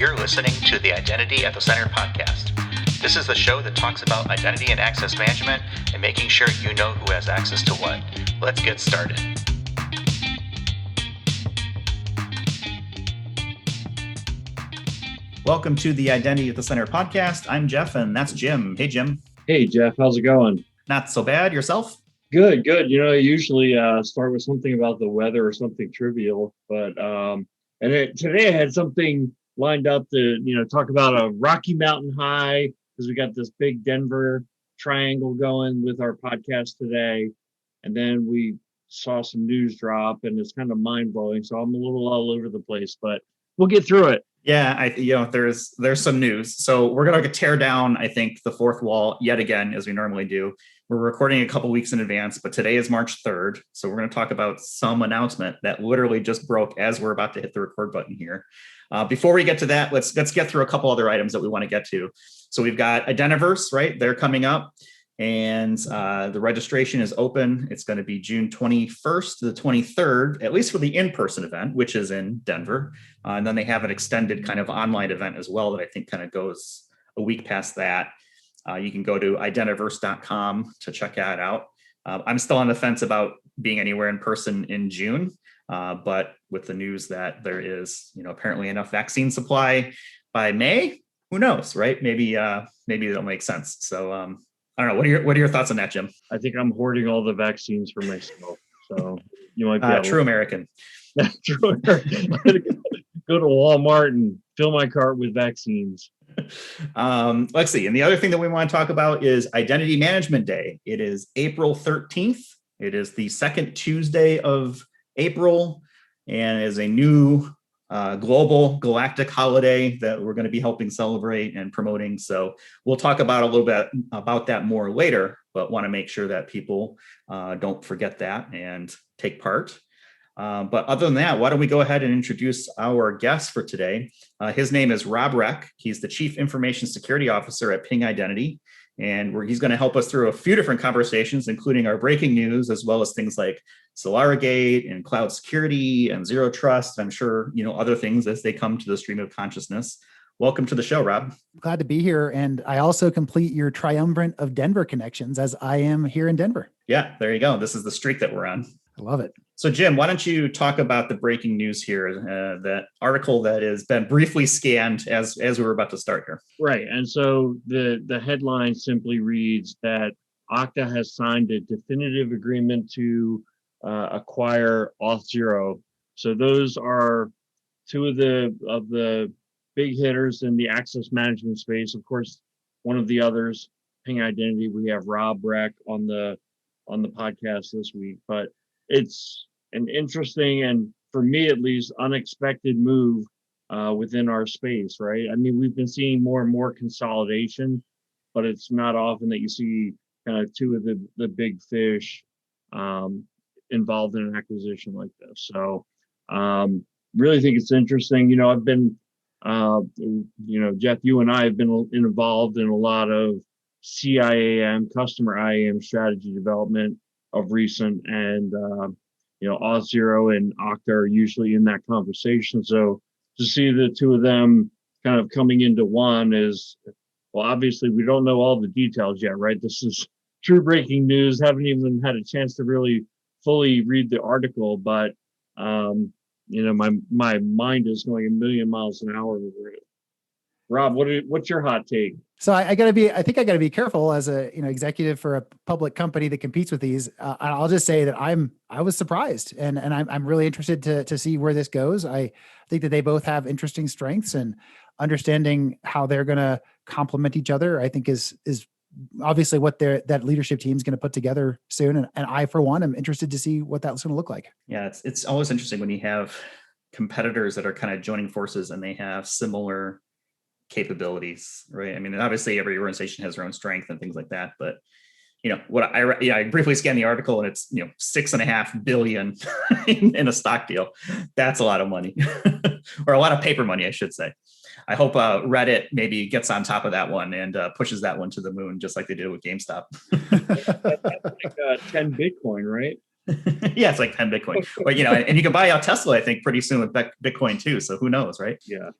You're listening to the Identity at the Center podcast. This is the show that talks about identity and access management and making sure you know who has access to what. Let's get started. Welcome to the Identity at the Center podcast. I'm Jeff, and that's Jim. Hey, Jim. Hey, Jeff. How's it going? Not so bad. Yourself? Good. You know, I usually start with something about the weather or something trivial, but today I had something lined up to, talk about a Rocky Mountain High, because we got this big Denver triangle going with our podcast today. And then we saw some news drop, and it's kind of mind blowing. So I'm a little all over the place, but we'll get through it. Yeah, there's some news. So we're going to tear down, I think, the fourth wall yet again, as we normally do. We're recording a couple weeks in advance, but today is March 3rd. So we're going to talk about some announcement that literally just broke as we're about to hit the record button here. Before we get to that, let's get through a couple other items that we want to get to. So we've got Identiverse, right? They're coming up, and the registration is open. It's going to be June 21st to the 23rd, at least for the in-person event, which is in Denver. And then they have an extended kind of online event as well that I think kind of goes a week past that. You can go to identiverse.com to check that out. I'm still on the fence about being anywhere in person in June, but with the news that there is, apparently enough vaccine supply by May, who knows, right? Maybe it'll make sense. So I don't know. What are your thoughts on that, Jim? I think I'm hoarding all the vaccines for myself. So you might be true American. True American. Go to Walmart and fill my cart with vaccines. Let's see. And the other thing that we want to talk about is Identity Management Day. It is April 13th. It is the second Tuesday of April, and is a new global galactic holiday that we're going to be helping celebrate and promoting. So we'll talk about a little bit about that more later, but want to make sure that people don't forget that and take part. But other than that, why don't we go ahead and introduce our guest for today. His name is Robb Reck. He's the Chief Information Security Officer at Ping Identity. And he's going to help us through a few different conversations, including our breaking news, as well as things like Solorigate and cloud security and zero trust. I'm sure, other things as they come to the stream of consciousness. Welcome to the show, Rob. Glad to be here. And I also complete your triumvirate of Denver connections, as I am here in Denver. Yeah, there you go. This is the streak that we're on. I love it. So, Jim, why don't you talk about the breaking news here, that article that has been briefly scanned as we were about to start here. Right. And so the headline simply reads that Okta has signed a definitive agreement to acquire Auth0. So those are two of the big hitters in the access management space. Of course, one of the others, Ping Identity, we have Robb Reck on the podcast this week, but it's an interesting, and for me at least, unexpected move within our space, right? I mean, we've been seeing more and more consolidation, but it's not often that you see kind of two of the big fish involved in an acquisition like this. So really think it's interesting. I've been, Jeff, you and I have been involved in a lot of CIAM, customer IAM strategy development of recent, and Auth0 and Okta are usually in that conversation. So to see the two of them kind of coming into one is, well, obviously we don't know all the details yet, right? This is true breaking news. Haven't even had a chance to really fully read the article, but my mind is going a million miles an hour over it. Rob, what's your hot take? So I think I gotta be careful as a executive for a public company that competes with these. I'll just say that I was surprised, and I'm really interested to see where this goes. I think that they both have interesting strengths, and understanding how they're going to complement each other, I think is obviously what that leadership team is going to put together soon. And I, for one, am interested to see what that's going to look like. Yeah, it's always interesting when you have competitors that are kind of joining forces and they have similar capabilities, right? I mean, obviously every organization has their own strength and things like that, but I briefly scanned the article, and it's $6.5 billion in a stock deal. That's a lot of money, or a lot of paper money, I should say. I hope Reddit maybe gets on top of that one and pushes that one to the moon, just like they did with GameStop. That's like 10 Bitcoin, right? Yeah, it's like 10 Bitcoin. But, and you can buy out Tesla, I think, pretty soon with Bitcoin too. So who knows, right? Yeah.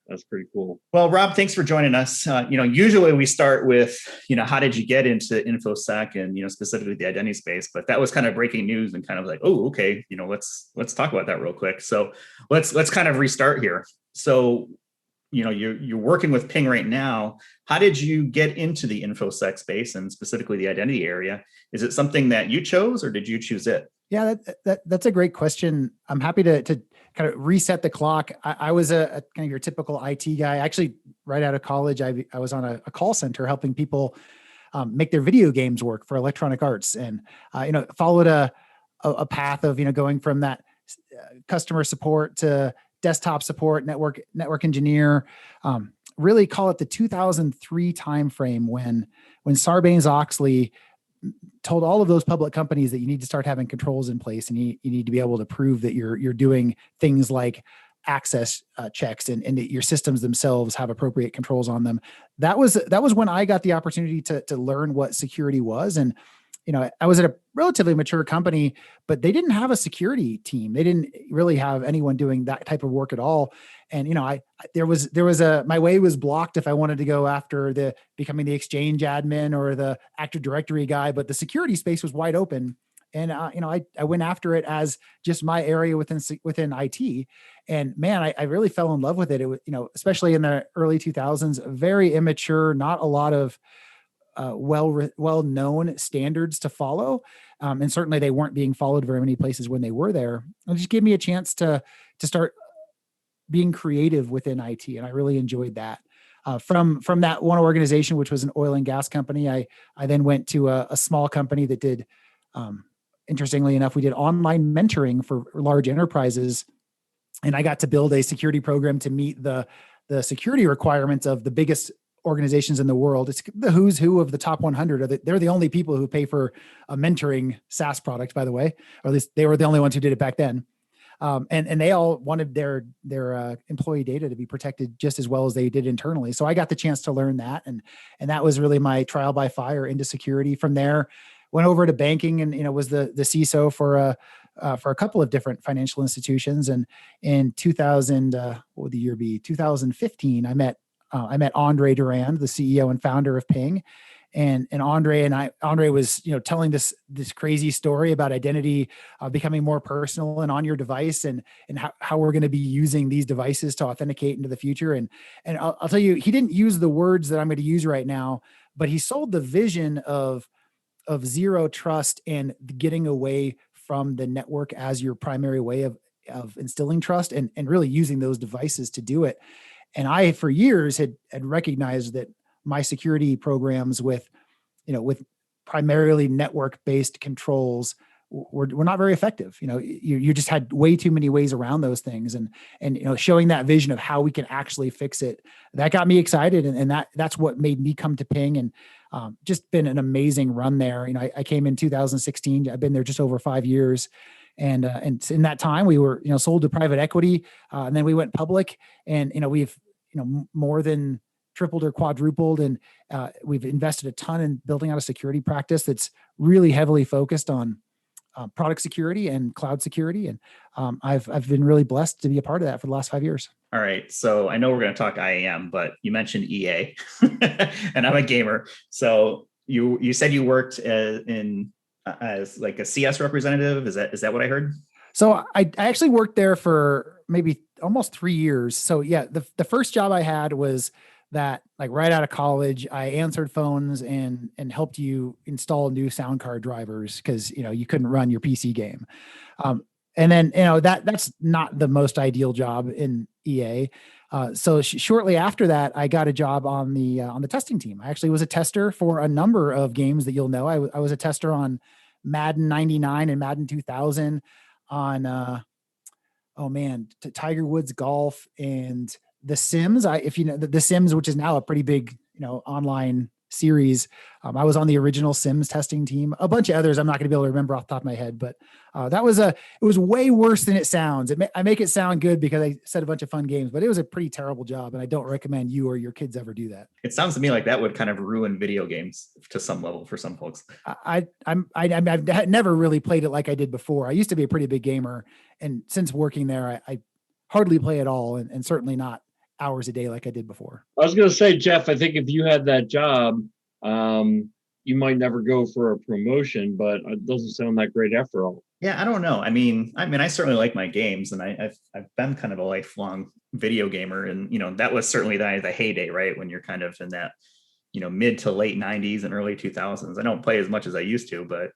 That's pretty cool. Well, Rob, thanks for joining us. Usually we start with, how did you get into InfoSec and, specifically the identity space, but that was kind of breaking news and kind of like, oh, okay, let's talk about that real quick. So let's kind of restart here. So, you're working with Ping right now. How did you get into the InfoSec space and specifically the identity area? Is it something that you chose or did you choose it? Yeah, that's a great question. I'm happy to kind of reset the clock. I was a kind of your typical IT guy. Actually, right out of college, I was on a call center helping people make their video games work for Electronic Arts, and followed a path of going from that customer support to desktop support, network engineer. Really call it the 2003 timeframe when Sarbanes-Oxley told all of those public companies that you need to start having controls in place, and you need to be able to prove that you're doing things like access checks and that your systems themselves have appropriate controls on them. That was when I got the opportunity to learn what security was. And I was at a relatively mature company, but they didn't have a security team. They didn't really have anyone doing that type of work at all. And there was my way was blocked if I wanted to go after becoming the Exchange admin or the Active Directory guy, but the security space was wide open. And I went after it as just my area within IT. And man, I really fell in love with it. It was, especially in the early 2000s, very immature, not a lot of well-known standards to follow. And certainly they weren't being followed very many places when they were there. It just gave me a chance to start being creative within IT. And I really enjoyed that. From that one organization, which was an oil and gas company, I then went to a small company that did, interestingly enough, we did online mentoring for large enterprises. And I got to build a security program to meet the security requirements of the biggest organizations in the world. It's the who's who of the top 100. They're the only people who pay for a mentoring SaaS product, by the way, or at least they were the only ones who did it back then. And they all wanted their employee data to be protected just as well as they did internally. So I got the chance to learn that, and that was really my trial by fire into security. From there, went over to banking, and was the CISO for a couple of different financial institutions. And in 2000, what would the year be? 2015, I met Andre Durand, the CEO and founder of Ping. And Andre was, telling this crazy story about identity becoming more personal and on your device, and how we're going to be using these devices to authenticate into the future. And I'll tell you, he didn't use the words that I'm going to use right now, but he sold the vision of zero trust and getting away from the network as your primary way of instilling trust, and really using those devices to do it. And I, for years, had recognized that my security programs with primarily network-based controls were not very effective. You just had way too many ways around those things, and showing that vision of how we can actually fix it, that got me excited, and that's what made me come to Ping, and just been an amazing run there. I came in 2016. I've been there just over 5 years. And in that time, we were, sold to private equity, and then we went public, and we've, more than tripled or quadrupled, and we've invested a ton in building out a security practice that's really heavily focused on product security and cloud security, and I've been really blessed to be a part of that for the last 5 years. All right, so I know we're going to talk IAM, but you mentioned EA, and I'm a gamer. So you said you worked as like a CS representative. Is that what I heard? So I actually worked there for maybe almost 3 years. So yeah, the first job I had was that, like, right out of college, I answered phones and helped you install new sound card drivers because you couldn't run your PC game. And then that's not the most ideal job in EA. So shortly after that, I got a job on the testing team. I actually was a tester for a number of games that you'll know. I was a tester on Madden 99 and Madden 2000, on Tiger Woods Golf and The Sims. If you know The Sims, which is now a pretty big online series. I was on the original Sims testing team. A bunch of others I'm not going to be able to remember off the top of my head, but it was way worse than it sounds. I make it sound good because I said a bunch of fun games, but it was a pretty terrible job, and I don't recommend you or your kids ever do that. It sounds to me like that would kind of ruin video games to some level for some folks. I've never really played it like I did before. I used to be a pretty big gamer, and since working there, I hardly play at all, and certainly not hours a day like I did before. I was going to say, Jeff, I think if you had that job, you might never go for a promotion, but it doesn't sound that great after all. Yeah, I don't know. I mean, I certainly like my games, and I've been kind of a lifelong video gamer, and that was certainly the heyday, right? When you're kind of in that mid to late 90s and early 2000s. I don't play as much as I used to, but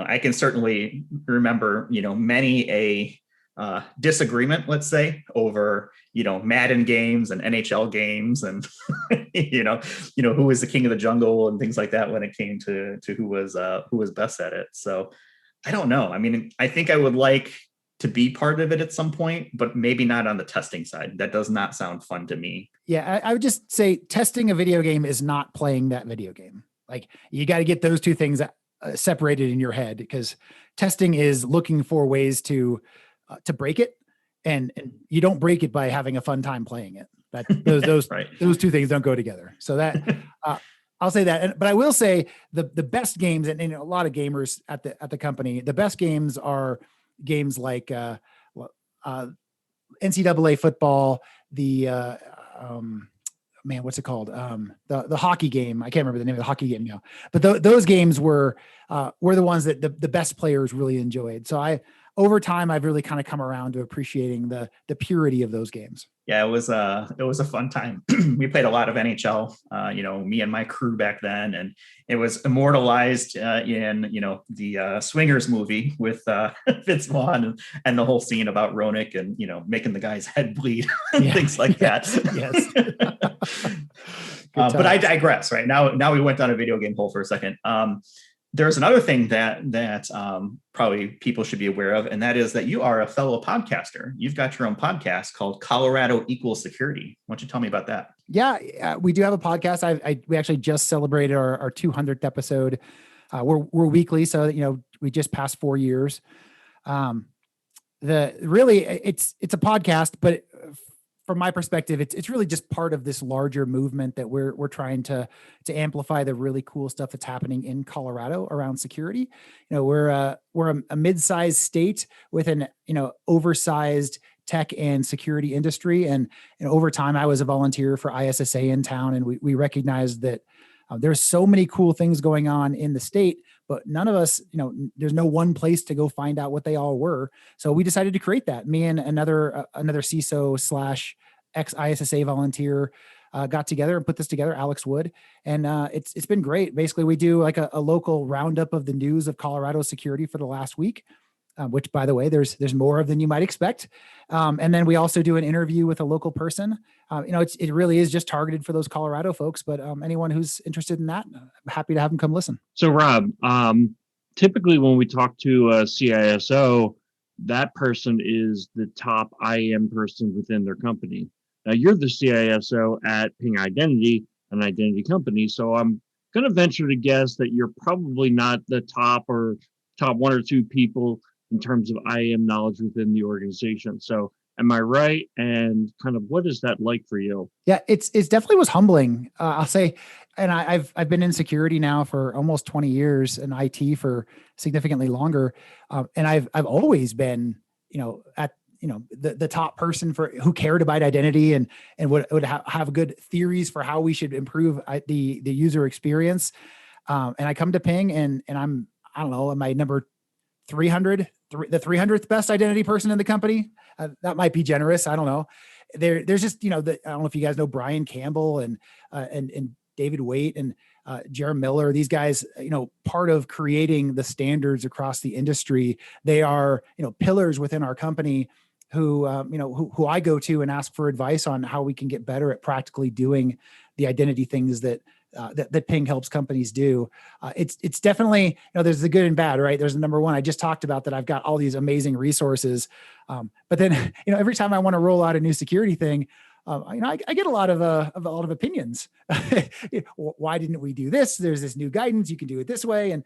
I can certainly remember many a disagreement, let's say, over Madden games and NHL games, and who was the king of the jungle and things like that when it came to who was best at it. So I don't know. I mean, I think I would like to be part of it at some point, but maybe not on the testing side. That does not sound fun to me. Yeah, I would just say testing a video game is not playing that video game. Like, you got to get those two things separated in your head, because testing is looking for ways to break it, and you don't break it by having a fun time playing it. That those right. Those two things don't go together. So that I'll say that. But I will say the best games, and a lot of gamers at the company, the best games are games like NCAA football, the what's it called? The hockey game. I can't remember the name of the hockey game now, but those games were the ones that the best players really enjoyed. So over time, I've really kind of come around to appreciating the purity of those games. Yeah, it was a fun time. We played a lot of NHL, me and my crew back then, and it was immortalized in the Swingers movie with Vince Vaughn and the whole scene about Roenick and making the guy's head bleed and things like that. Yes. But I digress. Right now we went down a video game hole for a second. There's another thing that probably people should be aware of, and that is that you are a fellow podcaster. You've got your own podcast called Colorado Equals Security. Why don't you tell me about that? Yeah, we do have a podcast. We actually just celebrated our 200th episode. We're weekly, so we just passed 4 years. It's a podcast, but from my perspective, it's really just part of this larger movement that we're trying to amplify the really cool stuff that's happening in Colorado around security. We're a mid-sized state with an oversized tech and security industry, and over time, I was a volunteer for ISSA in town, and we recognized that there's so many cool things going on in the state, but none of us, there's no one place to go find out what they all were. So we decided to create that. Me and another CISO / ex-ISSA volunteer got together and put this together, Alex Wood. And it's been great. Basically, we do like a local roundup of the news of Colorado security for the last week, which, by the way, there's more of than you might expect. And then we also do an interview with a local person. It really is just targeted for those Colorado folks, but anyone who's interested in that, I'm happy to have them come listen. So, Rob, typically when we talk to a CISO, that person is the top IAM person within their company. Now, you're the CISO at Ping Identity, an identity company. So I'm going to venture to guess that you're probably not the top 1 or 2 people in terms of IAM knowledge within the organization. So am I right? And kind of what is that like for you? Yeah, it's definitely was humbling. I'll say, and I've been in security now for almost 20 years and IT for significantly longer. And I've always been, at the top person for who cared about identity and would have good theories for how we should improve the user experience. And I come to Ping and I don't know, am I number 300, the 300th best identity person in the company? That might be generous. I don't know. There's just, I don't know if you guys know Brian Campbell and David Waite and Jeremy Miller. These guys, part of creating the standards across the industry. They are, pillars within our company who I go to and ask for advice on how we can get better at practically doing the identity things that Ping helps companies do. It's definitely, there's the good and bad, right? There's the number one I just talked about, that I've got all these amazing resources. But then, every time I want to roll out a new security thing, I get a lot of opinions. Why didn't we do this? There's this new guidance. You can do it this way. And,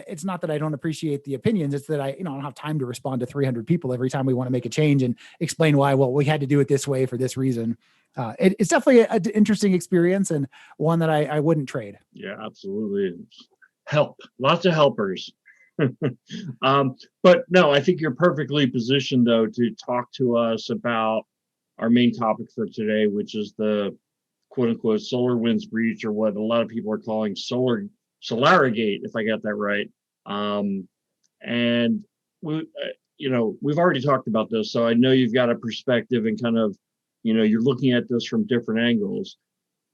it's not that I don't appreciate the opinions. It's that I don't have time to respond to 300 people every time we want to make a change and explain why, well, we had to do it this way for this reason. It's definitely an interesting experience and one that I wouldn't trade. Yeah, absolutely. Lots of helpers. But no, I think you're perfectly positioned though to talk to us about our main topic for today, which is the quote unquote SolarWinds breach, or what a lot of people are calling Solorigate, if I got that right. And we, we've already talked about this, so I know you've got a perspective and kind of, you're looking at this from different angles.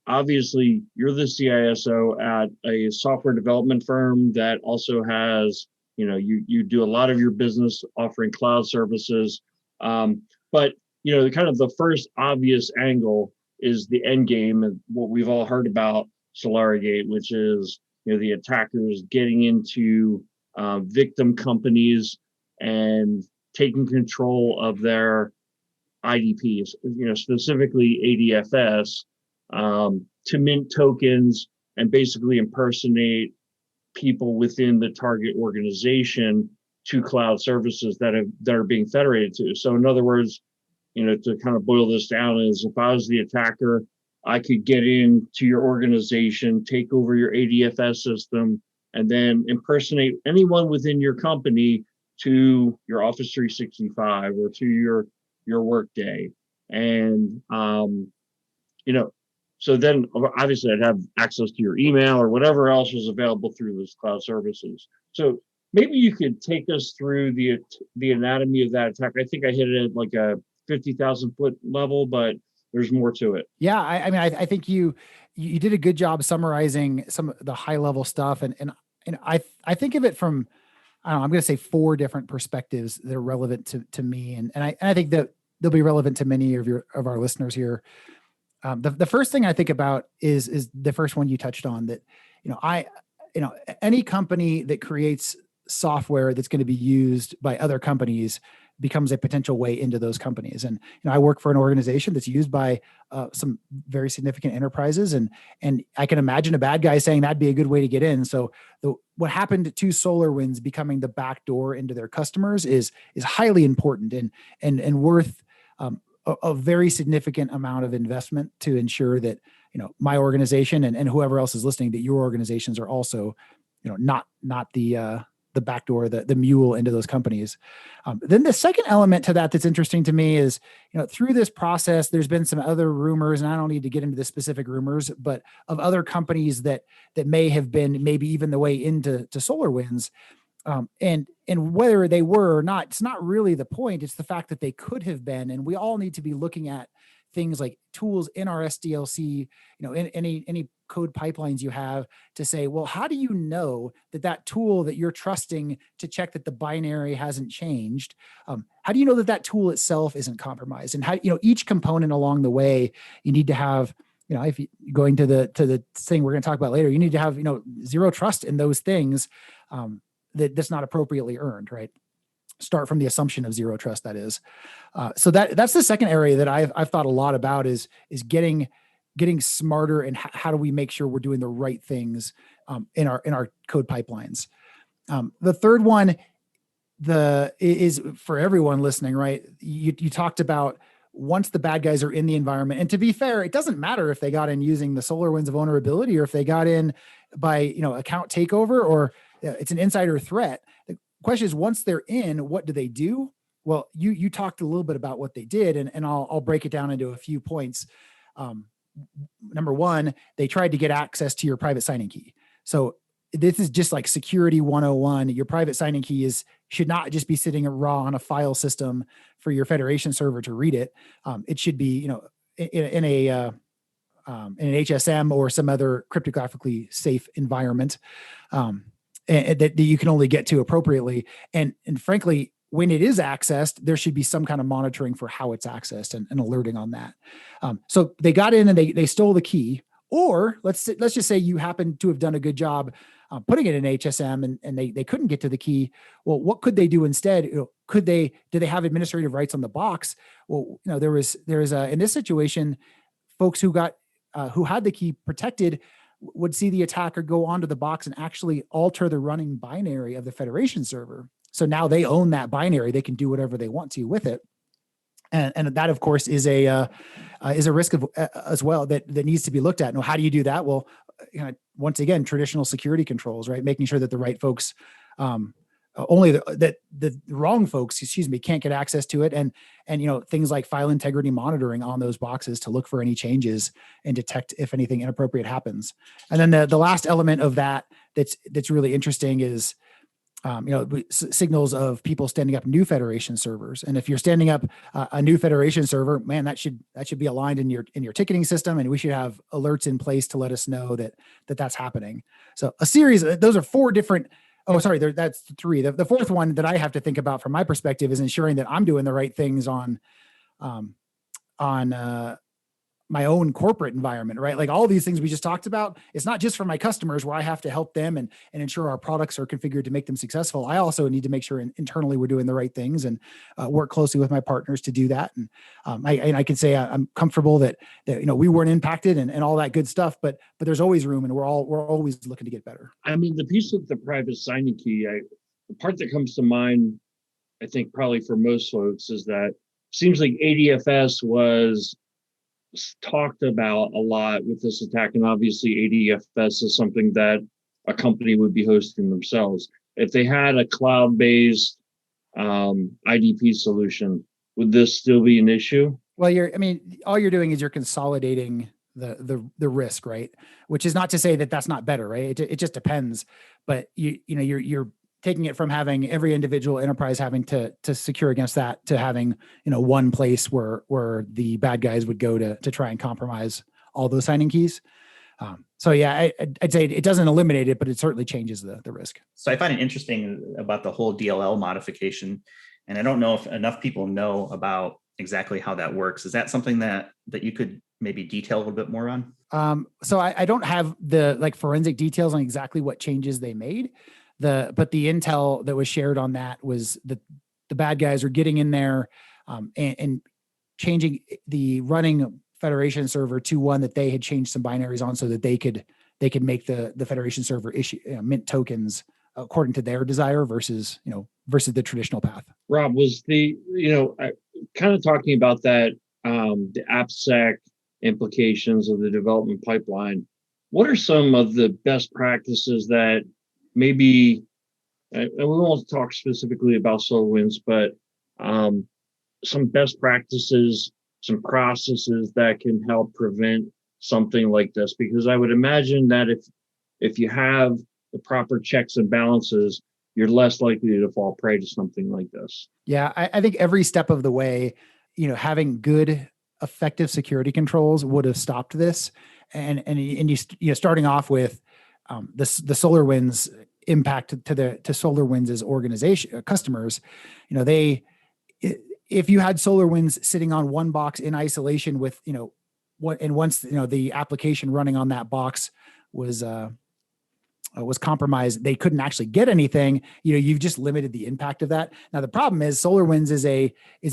Obviously, you're the CISO at a software development firm that also has, you do a lot of your business offering cloud services. But the kind of the first obvious angle is the end game, and what we've all heard about Solorigate, which is the attackers getting into victim companies and taking control of their IDPs, specifically ADFS, to mint tokens and basically impersonate people within the target organization to cloud services that are being federated to. So in other words, to kind of boil this down, is if I was the attacker, I could get into your organization, take over your ADFS system, and then impersonate anyone within your company to your Office 365 or to your Workday. And, so then obviously I'd have access to your email or whatever else was available through those cloud services. So maybe you could take us through the anatomy of that attack. I think I hit it at like a 50,000 foot level, but there's more to it. Yeah, I mean, I think you did a good job summarizing some of the high level stuff, and I think of it from, I don't know, I'm going to say 4 different perspectives that are relevant to me, and I think that they'll be relevant to many of our listeners here. The first thing I think about is the first one you touched on, that any company that creates software that's going to be used by other companies becomes a potential way into those companies. And I work for an organization that's used by some very significant enterprises, and I can imagine a bad guy saying that'd be a good way to get in. So what happened to SolarWinds becoming the back door into their customers is highly important and worth a very significant amount of investment to ensure that my organization and whoever else is listening, that your organizations are also not the back door, the mule into those companies. Then the second element to that's interesting to me is, through this process, there's been some other rumors, and I don't need to get into the specific rumors, but of other companies that may have been maybe even the way into SolarWinds. And whether they were or not, it's not really the point. It's the fact that they could have been, and we all need to be looking at things like tools in our SDLC, in any code pipelines you have, to say, well, how do you know that tool that you're trusting to check that the binary hasn't changed? How do you know that tool itself isn't compromised? And how, each component along the way, you need to have, if you going to the thing we're going to talk about later, you need to have, zero trust in those things that's not appropriately earned, right? Start from the assumption of zero trust, that is. So that's the second area that I've thought a lot about is getting smarter, and how do we make sure we're doing the right things in our code pipelines. The third one is for everyone listening, right? You talked about once the bad guys are in the environment, and to be fair, it doesn't matter if they got in using the SolarWinds vulnerability or if they got in by account takeover or it's an insider threat. The question is, once they're in, what do they do? Well, you talked a little bit about what they did, and I'll break it down into a few points. Number one, they tried to get access to your private signing key. So this is just like security 101. Your private signing key should not just be sitting raw on a file system for your federation server to read it. It should be, in an HSM or some other cryptographically safe environment and that you can only get to appropriately. And frankly, when it is accessed, there should be some kind of monitoring for how it's accessed and alerting on that. So they got in and they stole the key. Or let's just say you happen to have done a good job putting it in HSM and they couldn't get to the key. Well, what could they do instead? Do they have administrative rights on the box? Well, there was in this situation, folks who had the key protected would see the attacker go onto the box and actually alter the running binary of the federation server. So now they own that binary. They can do whatever they want to with it. And that, of course, is a risk as well that needs to be looked at. Now, how do you do that? Well, once again, traditional security controls, right? Making sure that the right folks only the wrong folks, can't get access to it. And things like file integrity monitoring on those boxes to look for any changes and detect if anything inappropriate happens. And then the last element of that's really interesting is, signals of people standing up new Federation servers. And if you're standing up a new Federation server, man, that should be aligned in your ticketing system, and we should have alerts in place to let us know that's happening. So a series, those are four different. Oh, sorry, that's three. The fourth one that I have to think about from my perspective is ensuring that I'm doing the right things on my own corporate environment, right? Like all these things we just talked about, it's not just for my customers where I have to help them and ensure our products are configured to make them successful. I also need to make sure internally we're doing the right things and work closely with my partners to do that. And I can say I'm comfortable that we weren't impacted and all that good stuff, but there's always room, and we're always looking to get better. I mean, the piece with the private signing key, the part that comes to mind, I think probably for most folks, is that seems like ADFS was talked about a lot with this attack, and obviously ADFS is something that a company would be hosting themselves. If they had a cloud-based IDP solution, would this still be an issue? Well, all you're doing is you're consolidating the risk, right? Which is not to say that that's not better, right? It just depends. But you're taking it from having every individual enterprise having to secure against that to having, one place where the bad guys would go to try and compromise all those signing keys. So yeah, I'd say it doesn't eliminate it, but it certainly changes the risk. So I find it interesting about the whole DLL modification. And I don't know if enough people know about exactly how that works. Is that something that you could maybe detail a little bit more on? So I don't have the forensic details on exactly what changes they made. But the intel that was shared on that was that the bad guys are getting in there and changing the running Federation server to one that they had changed some binaries on so that they could make the Federation server issue mint tokens according to their desire versus the traditional path. Rob, was kind of talking about that, the AppSec implications of the development pipeline. What are some of the best practices that maybe, and we won't talk specifically about SolarWinds, but some best practices, some processes that can help prevent something like this? Because I would imagine that if you have the proper checks and balances, you're less likely to fall prey to something like this. Yeah, I think every step of the way, having good, effective security controls would have stopped this. And you starting off with the SolarWinds impact to SolarWinds' organization customers, if you had SolarWinds sitting on one box in isolation with once the application running on that box was compromised, they couldn't actually get anything. You've just limited the impact of that. Now the problem is SolarWinds is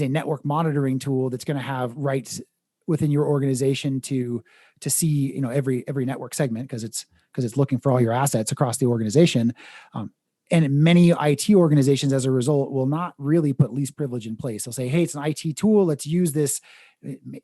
a network monitoring tool that's going to have rights within your organization to see every network segment because it's looking for all your assets across the organization. And many IT organizations, as a result, will not really put least privilege in place. They'll say, hey, it's an IT tool. Let's use this.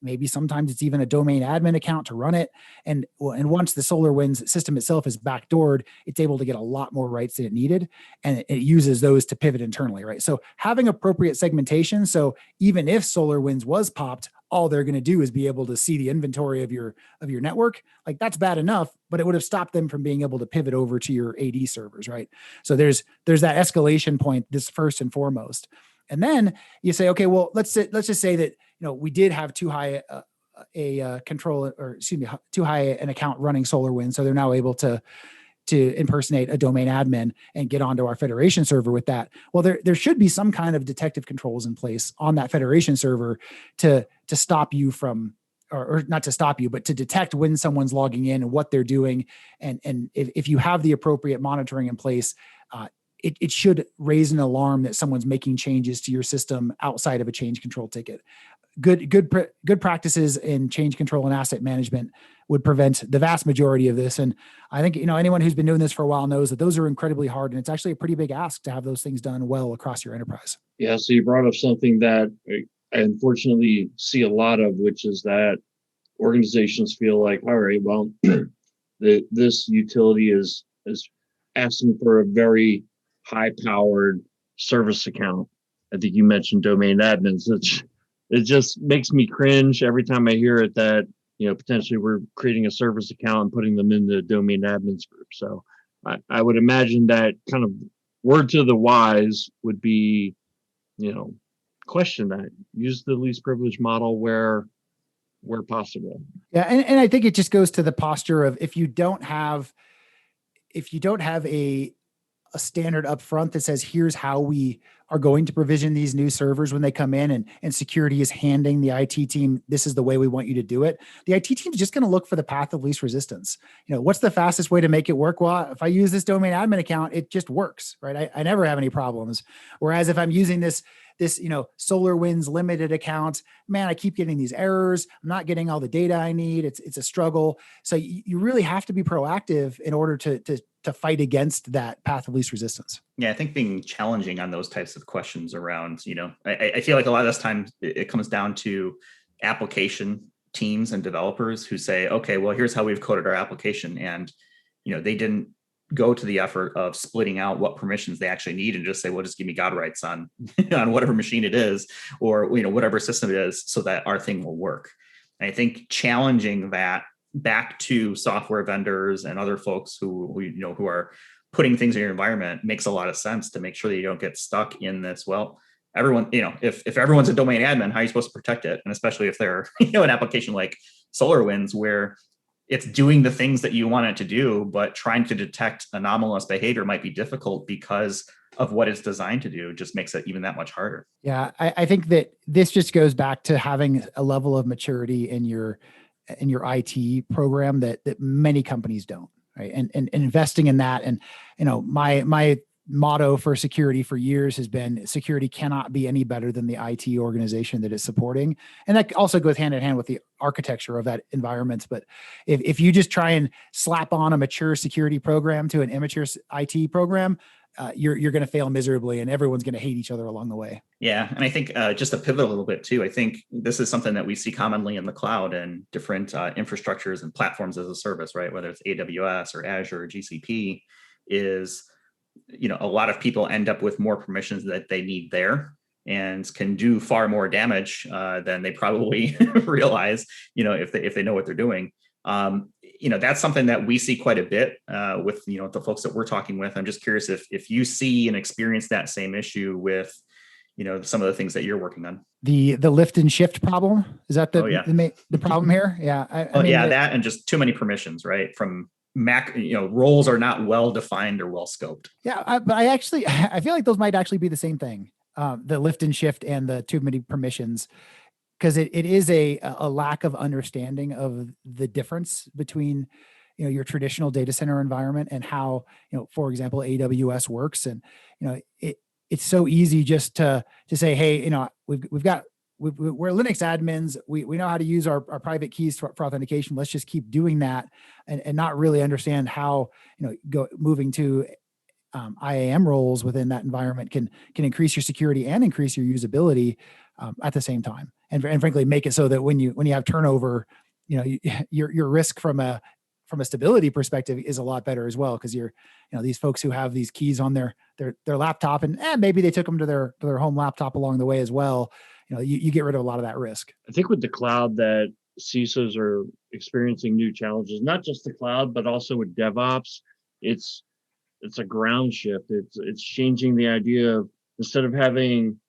Maybe sometimes it's even a domain admin account to run it. And once the SolarWinds system itself is backdoored, it's able to get a lot more rights than it needed. And it uses those to pivot internally, right? So having appropriate segmentation. So even if SolarWinds was popped, all they're going to do is be able to see the inventory of your network. Like that's bad enough, but it would have stopped them from being able to pivot over to your AD servers, right? So there's that escalation point, this first and foremost. And then you say, okay, well, let's just say that we did have too high too high an account running SolarWinds, so they're now able to impersonate a domain admin and get onto our Federation server with that. Well, there should be some kind of detective controls in place on that Federation server to stop you from, or not to stop you, but to detect when someone's logging in and what they're doing. And if you have the appropriate monitoring in place, it should raise an alarm that someone's making changes to your system outside of a change control ticket. Good practices in change control and asset management would prevent the vast majority of this. And I think, anyone who's been doing this for a while knows that those are incredibly hard. And it's actually a pretty big ask to have those things done well across your enterprise. Yeah. So you brought up something that I unfortunately see a lot of, which is that organizations feel like, all right, well, this utility is asking for a very high-powered service account. I think you mentioned domain admins. It just makes me cringe every time I hear it that, potentially we're creating a service account and putting them in the domain admins group. So I would imagine that kind of word to the wise would be, question that. Use the least privilege model where possible. Yeah, and I think it just goes to the posture of if you don't have a standard up front that says, here's how we are going to provision these new servers when they come in, and security is handing the IT team, this is the way we want you to do it. The IT team is just going to look for the path of least resistance. What's the fastest way to make it work? Well, if I use this domain admin account, it just works, right? I never have any problems. Whereas if I'm using this SolarWinds limited account, man, I keep getting these errors. I'm not getting all the data I need. It's a struggle. So you really have to be proactive in order to fight against that path of least resistance. Yeah, I think being challenging on those types of questions around, I feel like a lot of this time it comes down to application teams and developers who say, okay, well, here's how we've coded our application. And, they didn't go to the effort of splitting out what permissions they actually need and just say, well, just give me God rights on, on whatever machine it is, or, whatever system it is, so that our thing will work. And I think challenging that back to software vendors and other folks who are putting things in your environment makes a lot of sense, to make sure that you don't get stuck in this. Well, everyone, if everyone's a domain admin, how are you supposed to protect it? And especially if they're, an application like SolarWinds, where it's doing the things that you want it to do, but trying to detect anomalous behavior might be difficult because of what it's designed to do, just makes it even that much harder. Yeah, I think that this just goes back to having a level of maturity in your IT program that many companies don't, right? And investing in that. And, my motto for security for years has been, security cannot be any better than the IT organization that it's supporting. And that also goes hand in hand with the architecture of that environment. But if you just try and slap on a mature security program to an immature IT program, you're going to fail miserably, and everyone's going to hate each other along the way. Yeah. And I think just to pivot a little bit too, I think this is something that we see commonly in the cloud and different infrastructures and platforms as a service, right? Whether it's AWS or Azure or GCP, is, a lot of people end up with more permissions that they need there, and can do far more damage than they probably realize, if they know what they're doing. That's something that we see quite a bit with, the folks that we're talking with. I'm just curious if you see and experience that same issue with, some of the things that you're working on. The lift and shift problem, is that the problem here? Yeah. That and just too many permissions, right? From Mac, roles are not well defined or well scoped. Yeah, but I feel like those might actually be the same thing. The lift and shift and the too many permissions, because it is a lack of understanding of the difference between, your traditional data center environment and how, for example, AWS works. And, it's so easy just to say, hey, we're Linux admins. We know how to use our private keys for authentication. Let's just keep doing that, and not really understand how, moving to IAM roles within that environment can increase your security and increase your usability at the same time. And frankly, make it so that when you have turnover, your risk from a stability perspective is a lot better as well, because these folks who have these keys on their laptop, and maybe they took them to their home laptop along the way as well. You get rid of a lot of that risk. I think with the cloud that CISOs are experiencing new challenges, not just the cloud, but also with DevOps. It's a ground shift. It's changing the idea of, instead of having,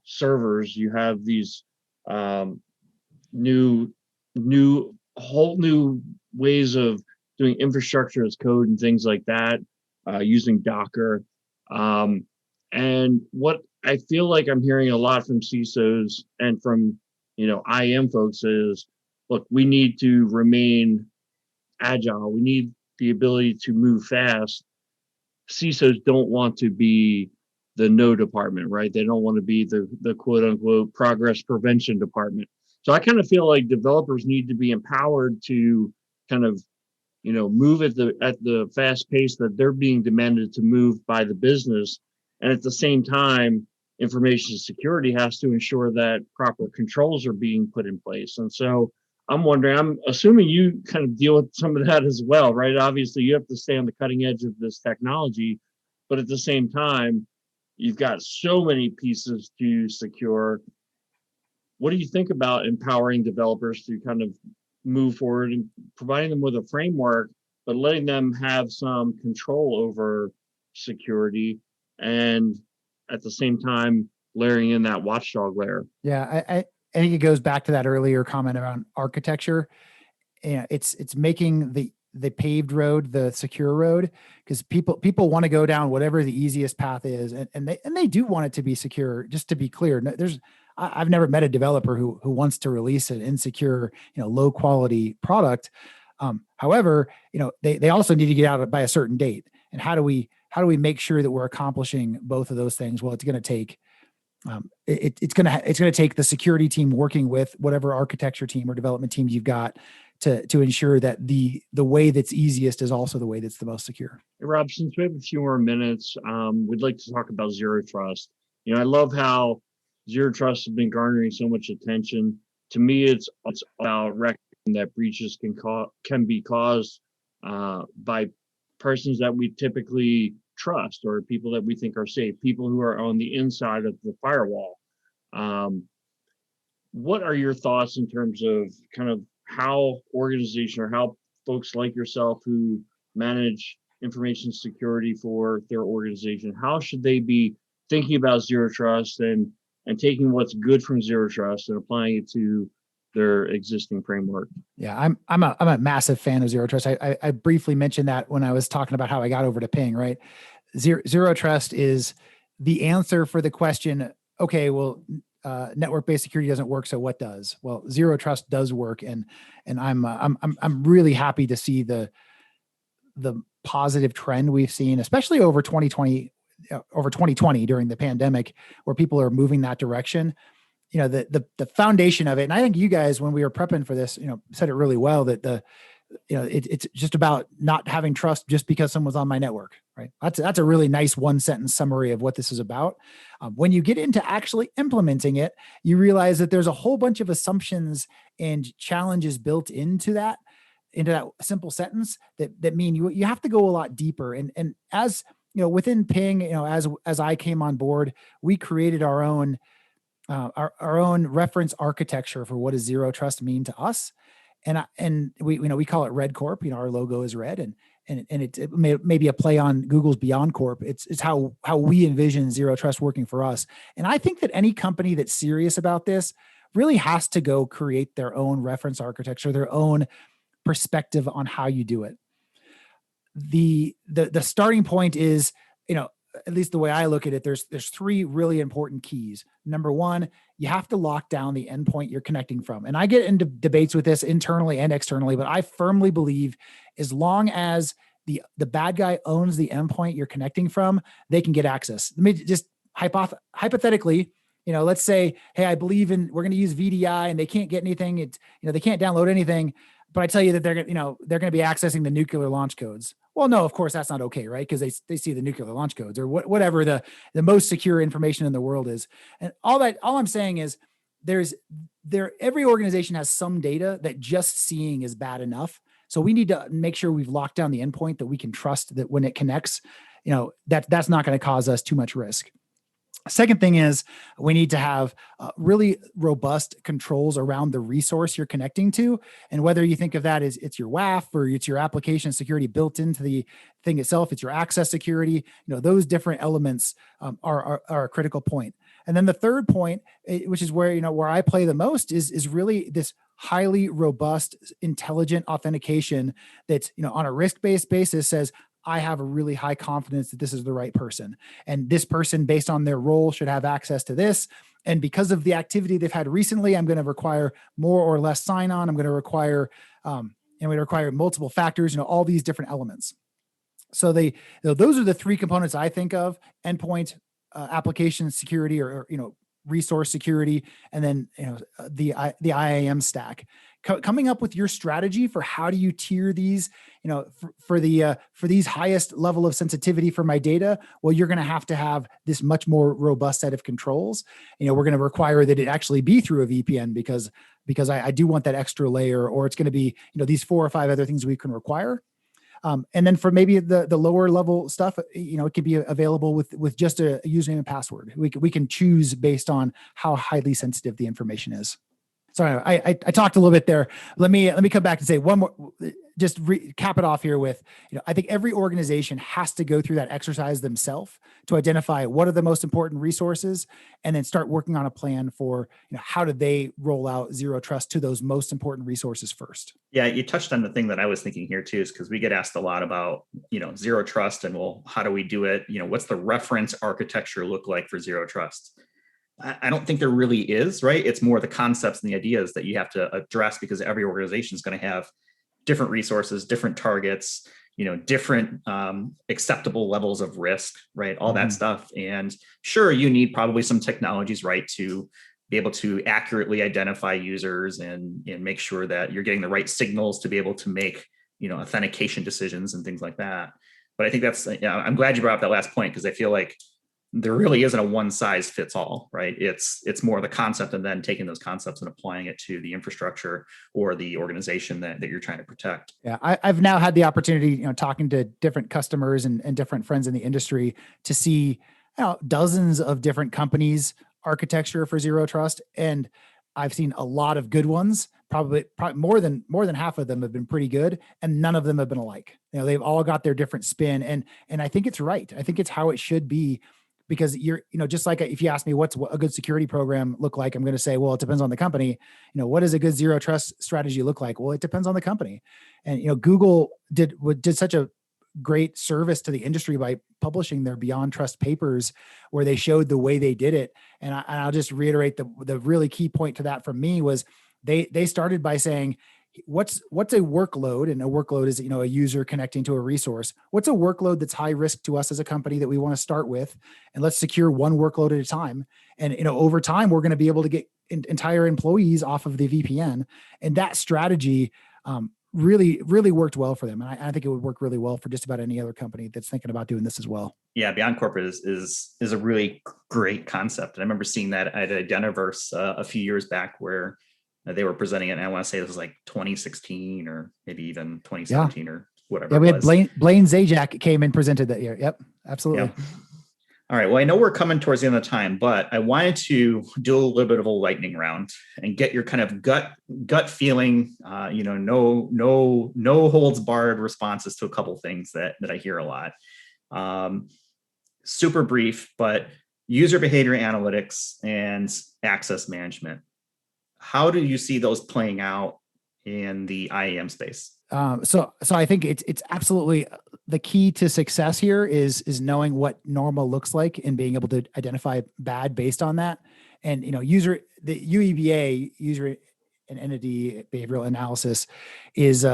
servers, you have these whole new ways of doing infrastructure as code and things like that, using Docker. And what I feel like I'm hearing a lot from CISOs and from, IAM folks is, look, we need to remain agile. We need the ability to move fast. CISOs don't want to be the no department, right? They don't want to be the quote unquote progress prevention department. So I kind of feel like developers need to be empowered to kind of, move at the fast pace that they're being demanded to move by the business. And at the same time, information security has to ensure that proper controls are being put in place. And so I'm assuming you kind of deal with some of that as well, right? Obviously, you have to stay on the cutting edge of this technology. but at the same time, you've got so many pieces to secure. What do you think about empowering developers to kind of move forward and providing them with a framework, but letting them have some control over security, and at the same time layering in that watchdog layer? Yeah, I think it goes back to that earlier comment around architecture. It's making the paved road the secure road, because people want to go down whatever the easiest path is, and they do want it to be secure. Just to be clear, I've never met a developer who wants to release an insecure, low quality product. However, they also need to get out by a certain date. And how do we make sure that we're accomplishing both of those things? Well, it's going to take it's going to take the security team working with whatever architecture team or development teams you've got to ensure that the way that's easiest is also the way that's the most secure. Hey, Rob, since we have a few more minutes, we'd like to talk about zero trust. I love how zero trust has been garnering so much attention. To me, it's about recognizing that breaches can be caused by persons that we typically trust, or people that we think are safe, people who are on the inside of the firewall. What are your thoughts in terms of kind of how organization, or how folks like yourself who manage information security for their organization, how should they be thinking about zero trust and taking what's good from zero trust and applying it to their existing framework? Yeah, I'm a massive fan of zero trust. I briefly mentioned that when I was talking about how I got over to Ping, right? Zero trust is the answer for the question, okay, well, network-based security doesn't work, so what does? Well, zero trust does work, and I'm really happy to see the positive trend we've seen, especially over 2020 during the pandemic, where people are moving that direction. The foundation of it, and I think you guys, when we were prepping for this, said it really well, that it's just about not having trust just because someone's on my network, right? That's a really nice one sentence summary of what this is about. When you get into actually implementing it, you realize that there's a whole bunch of assumptions and challenges built into that simple sentence that mean you have to go a lot deeper. And as within Ping, as I came on board, we created our own reference architecture for what does zero trust mean to us. And we call it Red Corp. Our logo is red, and it may be a play on Google's Beyond Corp. It's how we envision zero trust working for us. And I think that any company that's serious about this really has to go create their own reference architecture, their own perspective on how you do it. The starting point is, at least the way I look at it, there's three really important keys. Number one, you have to lock down the endpoint you're connecting from. And I get into debates with this internally and externally, but I firmly believe as long as the bad guy owns the endpoint you're connecting from, they can get access. Let me just hypothetically, let's say, hey, I believe we're going to use VDI and they can't get anything. They can't download anything, but I tell you that they're going to be accessing the nuclear launch codes. Well, no, of course that's not okay, right? Because they see the nuclear launch codes or whatever the most secure information in the world is. And all I'm saying is every organization has some data that just seeing is bad enough. So we need to make sure we've locked down the endpoint that we can trust that when it connects, that's not going to cause us too much risk. Second thing is we need to have really robust controls around the resource you're connecting to. And whether you think of that as it's your WAF or it's your application security built into the thing itself, it's your access security, those different elements are a critical point. And then the third point, which is where I play the most, is really this highly robust, intelligent authentication that's, on a risk-based basis says, I have a really high confidence that this is the right person. And this person, based on their role, should have access to this. And because of the activity they've had recently, I'm going to require more or less sign-on. I'm going to require, multiple factors, all these different elements. So those are the three components I think of: endpoint, application security, or resource security, and then the IAM stack. Coming up with your strategy for how do you tier these, for these highest level of sensitivity for my data. Well, you're going to have this much more robust set of controls. We're going to require that it actually be through a VPN because I do want that extra layer, or it's going to be these 4 or 5 other things we can require. And then for maybe the lower level stuff, it could be available with just a username and password. We can choose based on how highly sensitive the information is. Sorry, I talked a little bit there. Let me come back and say one more, just cap it off here with, I think every organization has to go through that exercise themselves to identify what are the most important resources, and then start working on a plan for, how do they roll out zero trust to those most important resources first. Yeah, you touched on the thing that I was thinking here too, is because we get asked a lot about, zero trust, and well, how do we do it? What's the reference architecture look like for zero trust? I don't think there really is, right? It's more the concepts and the ideas that you have to address, because every organization is going to have different resources, different targets, different acceptable levels of risk, right? All that stuff. And sure, you need probably some technologies, right, to be able to accurately identify users and make sure that you're getting the right signals to be able to make, authentication decisions and things like that. But I think that's, I'm glad you brought up that last point, because I feel like there really isn't a one size fits all, right? It's more the concept, and then taking those concepts and applying it to the infrastructure or the organization that you're trying to protect. Yeah, I've now had the opportunity, talking to different customers and different friends in the industry, to see dozens of different companies' architecture for zero trust, and I've seen a lot of good ones. Probably more than half of them have been pretty good, and none of them have been alike. They've all got their different spin, and I think it's right. I think it's how it should be. Because you're, just like if you ask me what's a good security program look like, I'm going to say, well, it depends on the company. What does a good zero trust strategy look like? Well, it depends on the company. And, Google did such a great service to the industry by publishing their Beyond Trust papers, where they showed the way they did it. And I'll just reiterate the really key point to that from me was they started by saying, what's a workload? And a workload is, a user connecting to a resource. What's a workload that's high risk to us as a company that we want to start with? And let's secure one workload at a time. And, over time, we're going to be able to get entire employees off of the VPN. And that strategy really, really worked well for them. And I think it would work really well for just about any other company that's thinking about doing this as well. Yeah, Beyond Corporate is a really great concept. And I remember seeing that at Identiverse a few years back, where they were presenting it, and I want to say it was like 2016 or maybe even 2017 or whatever. Yeah, we had Blaine Zajac came and presented that year. Yep, absolutely. Yep. All right. Well, I know we're coming towards the end of the time, but I wanted to do a little bit of a lightning round and get your kind of gut feeling. No holds barred responses to a couple things that I hear a lot. Super brief, but user behavior analytics and access management. How do you see those playing out in the IAM space? So I think it's absolutely the key to success here is knowing what normal looks like and being able to identify bad based on that. And the UEBA, user and entity behavioral analysis, is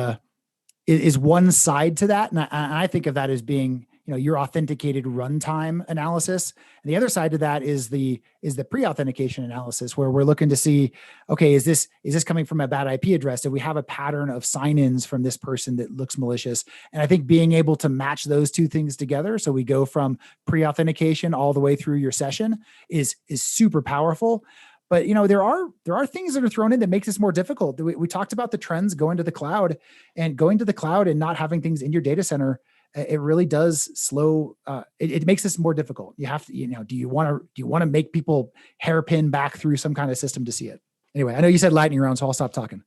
one side to that, and I think of that as being your authenticated runtime analysis. And the other side to that is the pre-authentication analysis, where we're looking to see, okay, is this coming from a bad IP address? Do we have a pattern of sign-ins from this person that looks malicious? And I think being able to match those two things together, so we go from pre-authentication all the way through your session, is super powerful. But there are things that are thrown in that makes this more difficult. We talked about the trends going to the cloud, and not having things in your data center. It really does slow. It makes this more difficult. You have to, do you want to make people hairpin back through some kind of system to see it? Anyway, I know you said lightning round, so I'll stop talking.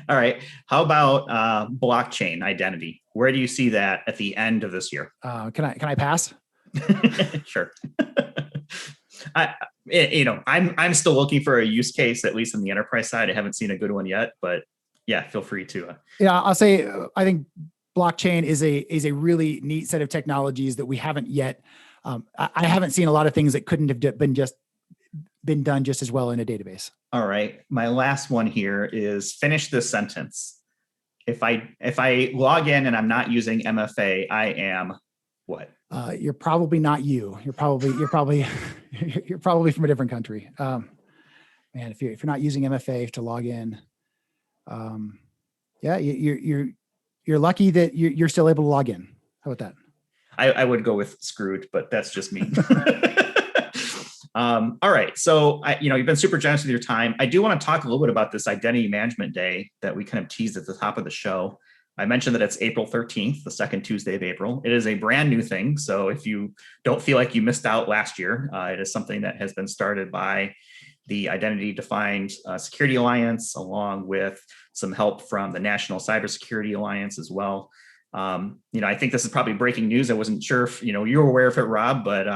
All right. How about blockchain identity? Where do you see that at the end of this year? Can I pass? Sure. I'm still looking for a use case, at least in the enterprise side. I haven't seen a good one yet, but yeah, feel free to. Yeah, I'll say I think blockchain is a really neat set of technologies that we haven't yet. I haven't seen a lot of things that couldn't have been done just as well in a database. All right, my last one here is finish this sentence. If I log in and I'm not using MFA, I am what? You're probably not you. You're probably from a different country. Man, if you're not using MFA to log in, yeah, you're lucky that you're still able to log in. How about that? I would go with screwed, but that's just me. All right. So, you've been super generous with your time. I do want to talk a little bit about this identity management day that we kind of teased at the top of the show. I mentioned that it's April 13th, the second Tuesday of April. It is a brand new thing. So if you don't feel like you missed out last year, it is something that has been started by the Identity Defined Security Alliance, along with some help from the National Cybersecurity Alliance as well. I think this is probably breaking news. I wasn't sure if, you were aware of it, Rob, but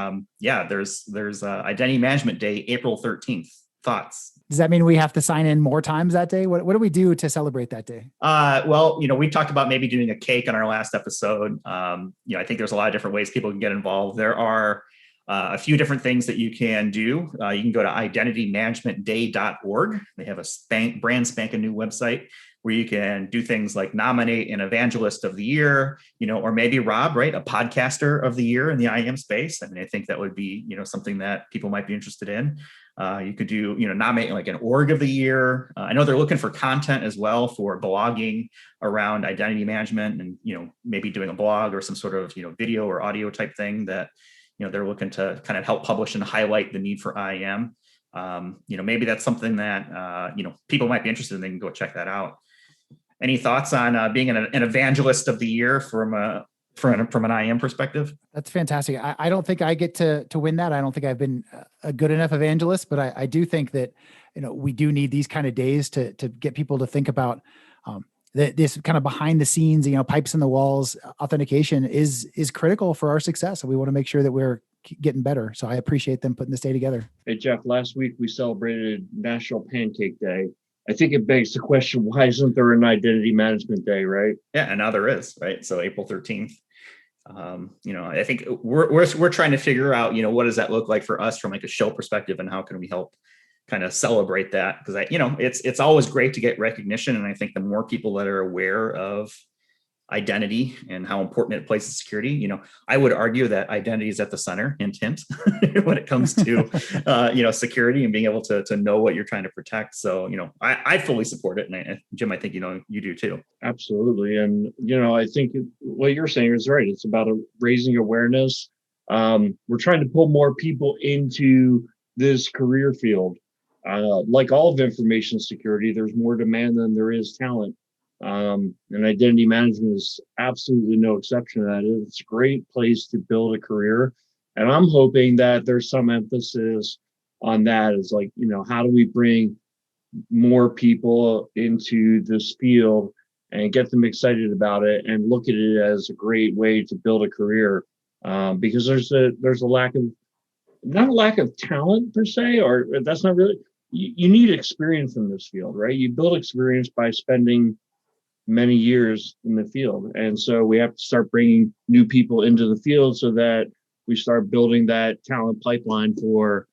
there's Identity Management Day, April 13th. Thoughts? Does that mean we have to sign in more times that day? What do we do to celebrate that day? We talked about maybe doing a cake on our last episode. I think there's a lot of different ways people can get involved. There are a few different things that you can do. You can go to identitymanagementday.org. They have a brand spanking new website where you can do things like nominate an evangelist of the year, or maybe Rob, right, a podcaster of the year in the IAM space. I mean, I think that would be, something that people might be interested in. You could do, nominate like an org of the year. I know they're looking for content as well for blogging around identity management and, maybe doing a blog or some sort of, video or audio type thing that, they're looking to kind of help publish and highlight the need for IAM. Maybe that's something that, people might be interested in. They can go check that out. Any thoughts on being an evangelist of the year from an IAM perspective? That's fantastic. I don't think I get to win that. I don't think I've been a good enough evangelist, but I do think that, we do need these kind of days to get people to think about this kind of behind the scenes, pipes in the walls authentication is critical for our success. And we want to make sure that we're getting better. So I appreciate them putting this day together. Hey, Jeff, last week we celebrated National Pancake Day. I think it begs the question, why isn't there an Identity Management Day, right? Yeah, and now there is, right? So April 13th. I think we're trying to figure out, what does that look like for us from like a show perspective, and how can we help kind of celebrate that? Because it's always great to get recognition, and I think the more people that are aware of identity and how important it places security, I would argue that identity is at the center, hint, when it comes to security and being able to know what you're trying to protect. So I fully support it, and Jim, I think you do too. Absolutely. And I think what you're saying is right. It's about raising awareness. We're trying to pull more people into this career field. Like all of information security, there's more demand than there is talent. And identity management is absolutely no exception to that. It's a great place to build a career. And I'm hoping that there's some emphasis on that as like, how do we bring more people into this field and get them excited about it and look at it as a great way to build a career? Because there's a not a lack of talent per se, or that's not really, you need experience in this field, right? You build experience by spending many years in the field. And so we have to start bringing new people into the field so that we start building that talent pipeline for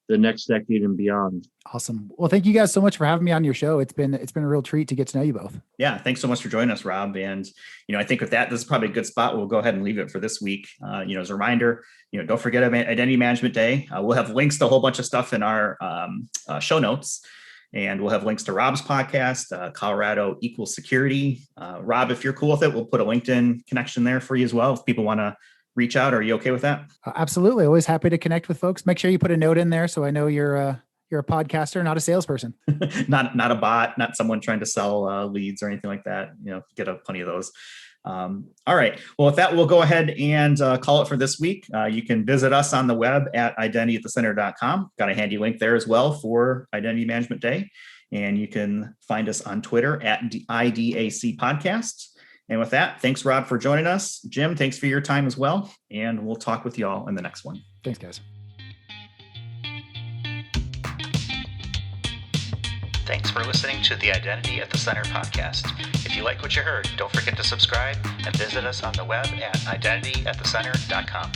the next decade and beyond. Awesome. Well, thank you guys so much for having me on your show. It's been a real treat to get to know you both. Yeah. Thanks so much for joining us, Rob. And, I think with that, this is probably a good spot. We'll go ahead and leave it for this week. As a reminder, don't forget Identity Management Day. We'll have links to a whole bunch of stuff in our show notes. And we'll have links to Rob's podcast, Colorado Equal Security. Rob, if you're cool with it, we'll put a LinkedIn connection there for you as well. If people want to reach out, are you okay with that? Absolutely. Always happy to connect with folks. Make sure you put a note in there so I know you're a podcaster, not a salesperson. not a bot, not someone trying to sell leads or anything like that. Get plenty of those. All right. Well, with that, we'll go ahead and call it for this week. You can visit us on the web at identityatthecenter.com. Got a handy link there as well for Identity Management Day. And you can find us on Twitter at IDAC Podcast. And with that, thanks, Rob, for joining us. Jim, thanks for your time as well. And we'll talk with you all in the next one. Thanks, guys. Thanks for listening to the Identity at the Center podcast. If you like what you heard, don't forget to subscribe and visit us on the web at identityatthecenter.com.